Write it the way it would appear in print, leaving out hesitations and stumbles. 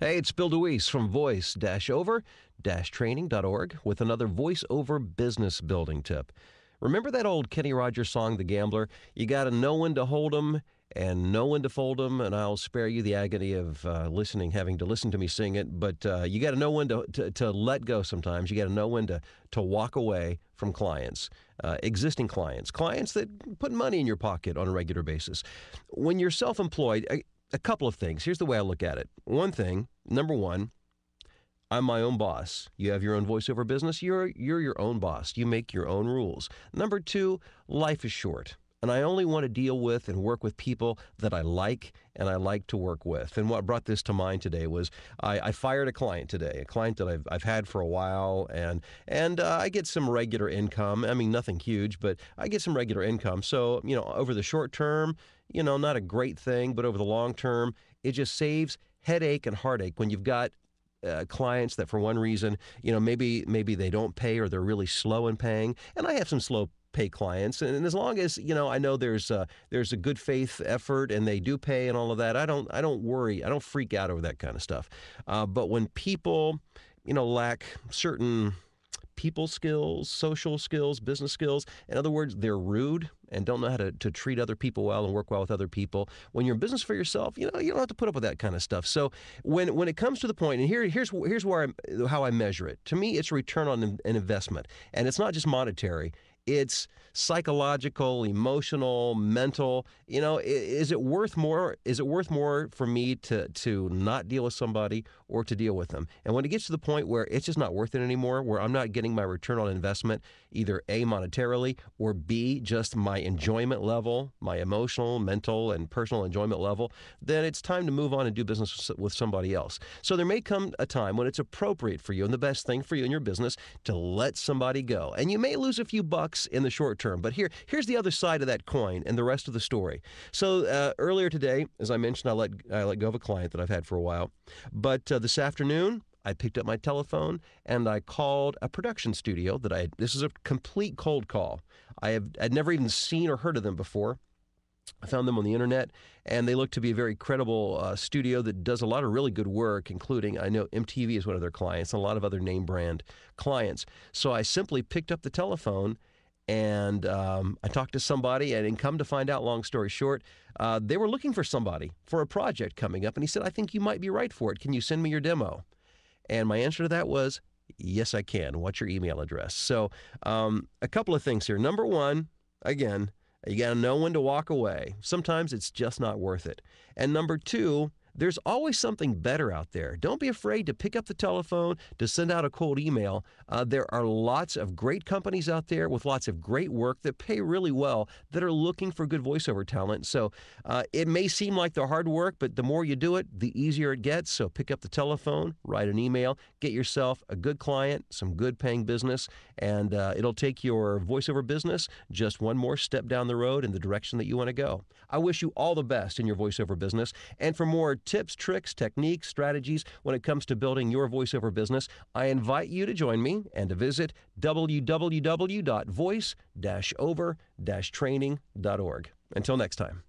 Hey, it's Bill DeWeese from voice-over-training.org with another voiceover business building tip. Remember that old Kenny Rogers song, The Gambler? You got to know when to hold 'em and know when to fold 'em, and I'll spare you the agony of having to listen to me sing it. But you got to know when to let go sometimes. You got to know when to walk away from clients, existing clients that put money in your pocket on a regular basis. When you're self-employed, a couple of things. Here's the way I look at it. One thing, number one, I'm my own boss. You have your own voiceover business. You're your own boss. You make your own rules. Number two, life is short. And I only want to deal with and work with people that I like and I like to work with. And what brought this to mind today was I fired a client today, a client that I've had for a while, and I get some regular income. I mean, nothing huge, but I get some regular income. So, over the short term, not a great thing, but over the long term, it just saves headache and heartache when you've got clients that for one reason, maybe they don't pay or they're really slow in paying. And I have some slow pay clients, and as long as I know there's a good faith effort and they do pay and all of that, I don't worry, I don't freak out over that kind of stuff. But when people lack certain people skills, social skills, business skills, in other words, they're rude and don't know how to treat other people well and work well with other people. When you're in business for yourself, you don't have to put up with that kind of stuff. So when it comes to the point, and here's how I measure it. To me, it's return on an investment, and it's not just monetary. It's psychological, emotional, mental. Is it worth more? Is it worth more for me to not deal with somebody or to deal with them? And when it gets to the point where it's just not worth it anymore, where I'm not getting my return on investment, either A, monetarily, or B, just my enjoyment level, my emotional, mental, and personal enjoyment level, then it's time to move on and do business with somebody else. So there may come a time when it's appropriate for you and the best thing for you in your business to let somebody go. And you may lose a few bucks in the short term. But here's the other side of that coin and the rest of the story. So earlier today, as I mentioned, I let go of a client that I've had for a while. But this afternoon, I picked up my telephone and I called a production studio this is a complete cold call. I'd never even seen or heard of them before. I found them on the internet, and they look to be a very credible studio that does a lot of really good work, including, I know MTV is one of their clients, and a lot of other name brand clients. So I simply picked up the telephone, and I talked to somebody, and come to find out, long story short, they were looking for somebody for a project coming up, and he said, I think you might be right for it. Can you send me your demo? And my answer to that was, yes, I can. What's your email address? So a couple of things here. Number one, again, you got to know when to walk away. Sometimes it's just not worth it. And number two, there's always something better out there. Don't be afraid to pick up the telephone, to send out a cold email. There are lots of great companies out there with lots of great work that pay really well that are looking for good voiceover talent. So it may seem like they're hard work, but the more you do it, the easier it gets. So pick up the telephone, write an email, get yourself a good client, some good paying business, and it'll take your voiceover business just one more step down the road in the direction that you want to go. I wish you all the best in your voiceover business. And for more tips, tricks, techniques, strategies when it comes to building your voiceover business, I invite you to join me and to visit www.voice-over-training.org. Until next time.